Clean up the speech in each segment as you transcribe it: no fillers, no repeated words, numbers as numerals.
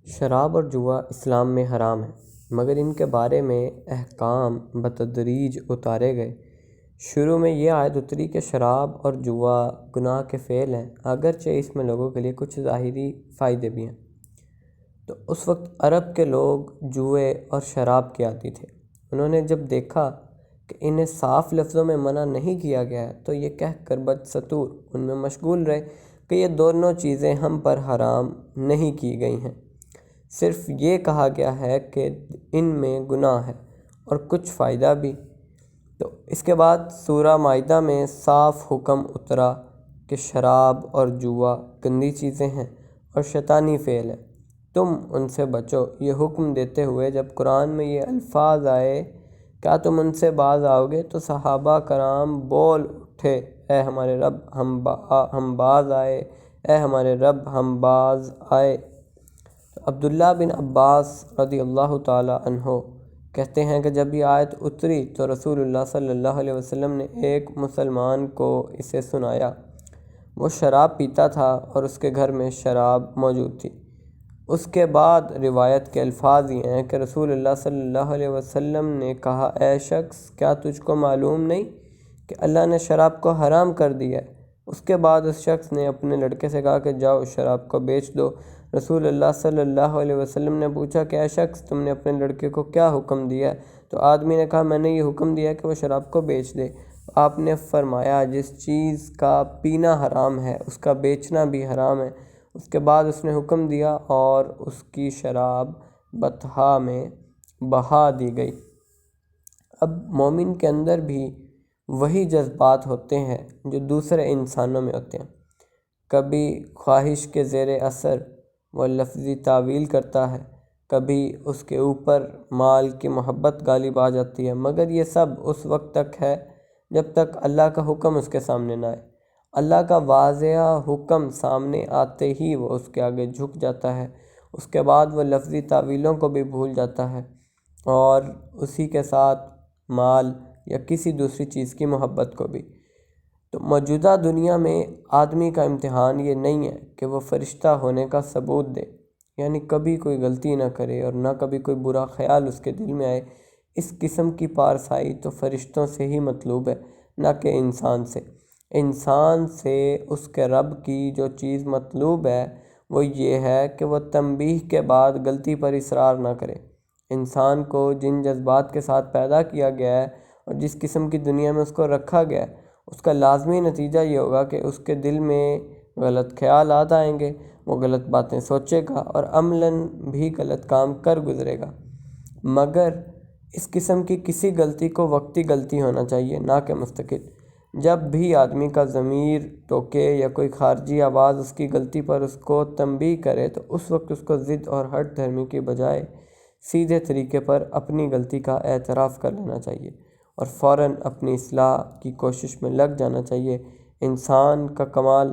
شراب اور جوا اسلام میں حرام ہے، مگر ان کے بارے میں احکام بتدریج اتارے گئے۔ شروع میں یہ آیت اتری کہ شراب اور جوا گناہ کے فعل ہیں، اگرچہ اس میں لوگوں کے لیے کچھ ظاہری فائدے بھی ہیں۔ تو اس وقت عرب کے لوگ جوئے اور شراب کے عادی تھے۔ انہوں نے جب دیکھا کہ انہیں صاف لفظوں میں منع نہیں کیا گیا ہے تو یہ کہہ کر بدستور ان میں مشغول رہے کہ یہ دونوں چیزیں ہم پر حرام نہیں کی گئی ہیں، صرف یہ کہا گیا ہے کہ ان میں گناہ ہے اور کچھ فائدہ بھی۔ تو اس کے بعد سورہ مائدہ میں صاف حکم اترا کہ شراب اور جوا گندی چیزیں ہیں اور شیطانی فعل ہے، تم ان سے بچو۔ یہ حکم دیتے ہوئے جب قرآن میں یہ الفاظ آئے کیا تم ان سے باز آؤ گے، تو صحابہ کرام بول اٹھے، اے ہمارے رب ہم باز آئے، اے ہمارے رب ہم باز آئے۔ عبداللہ بن عباس رضی اللہ تعالیٰ عنہ کہتے ہیں کہ جب یہ آیت اتری تو رسول اللہ صلی اللہ علیہ وسلم نے ایک مسلمان کو اسے سنایا۔ وہ شراب پیتا تھا اور اس کے گھر میں شراب موجود تھی۔ اس کے بعد روایت کے الفاظ یہ ہیں کہ رسول اللہ صلی اللہ علیہ وسلم نے کہا، اے شخص کیا تجھ کو معلوم نہیں کہ اللہ نے شراب کو حرام کر دیا ہے؟ اس کے بعد اس شخص نے اپنے لڑکے سے کہا کہ جاؤ شراب کو بیچ دو۔ رسول اللہ صلی اللہ علیہ وسلم نے پوچھا کہ اے شخص تم نے اپنے لڑکے کو کیا حکم دیا ہے؟ تو آدمی نے کہا میں نے یہ حکم دیا کہ وہ شراب کو بیچ دے۔ آپ نے فرمایا جس چیز کا پینا حرام ہے اس کا بیچنا بھی حرام ہے۔ اس کے بعد اس نے حکم دیا اور اس کی شراب بطحاء میں بہا دی گئی۔ اب مومن کے اندر بھی وہی جذبات ہوتے ہیں جو دوسرے انسانوں میں ہوتے ہیں۔ کبھی خواہش کے زیر اثر وہ لفظی تعویل کرتا ہے، کبھی اس کے اوپر مال کی محبت غالب آ جاتی ہے، مگر یہ سب اس وقت تک ہے جب تک اللہ کا حکم اس کے سامنے نہ آئے۔ اللہ کا واضح حکم سامنے آتے ہی وہ اس کے آگے جھک جاتا ہے، اس کے بعد وہ لفظی تعویلوں کو بھی بھول جاتا ہے اور اسی کے ساتھ مال یا کسی دوسری چیز کی محبت کو بھی۔ تو موجودہ دنیا میں آدمی کا امتحان یہ نہیں ہے کہ وہ فرشتہ ہونے کا ثبوت دے، یعنی کبھی کوئی غلطی نہ کرے اور نہ کبھی کوئی برا خیال اس کے دل میں آئے۔ اس قسم کی پارسائی تو فرشتوں سے ہی مطلوب ہے، نہ کہ انسان سے۔ انسان سے اس کے رب کی جو چیز مطلوب ہے وہ یہ ہے کہ وہ تنبیہ کے بعد غلطی پر اصرار نہ کرے۔ انسان کو جن جذبات کے ساتھ پیدا کیا گیا ہے اور جس قسم کی دنیا میں اس کو رکھا گیا ہے، اس کا لازمی نتیجہ یہ ہوگا کہ اس کے دل میں غلط خیالات آئیں گے، وہ غلط باتیں سوچے گا اور عملاً بھی غلط کام کر گزرے گا۔ مگر اس قسم کی کسی غلطی کو وقتی غلطی ہونا چاہیے، نہ کہ مستقل۔ جب بھی آدمی کا ضمیر ٹوکے یا کوئی خارجی آواز اس کی غلطی پر اس کو تنبیہ کرے تو اس وقت اس کو ضد اور ہٹ دھرمی کی بجائے سیدھے طریقے پر اپنی غلطی کا اعتراف کر لینا چاہیے اور فوراً اپنی اصلاح کی کوشش میں لگ جانا چاہیے۔ انسان کا کمال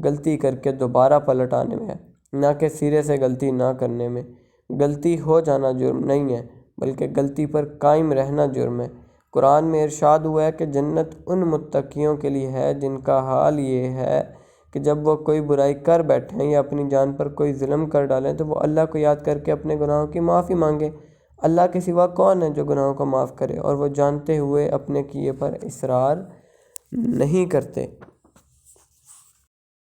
غلطی کر کے دوبارہ پلٹ آنے میں ہے، نہ کہ سرے سے غلطی نہ کرنے میں۔ غلطی ہو جانا جرم نہیں ہے، بلکہ غلطی پر قائم رہنا جرم ہے۔ قرآن میں ارشاد ہوا ہے کہ جنت ان متقیوں کے لیے ہے جن کا حال یہ ہے کہ جب وہ کوئی برائی کر بیٹھیں یا اپنی جان پر کوئی ظلم کر ڈالیں تو وہ اللہ کو یاد کر کے اپنے گناہوں کی معافی مانگیں۔ اللہ کے سوا کون ہے جو گناہوں کو معاف کرے اور وہ جانتے ہوئے اپنے کیے پر اصرار نہیں کرتے۔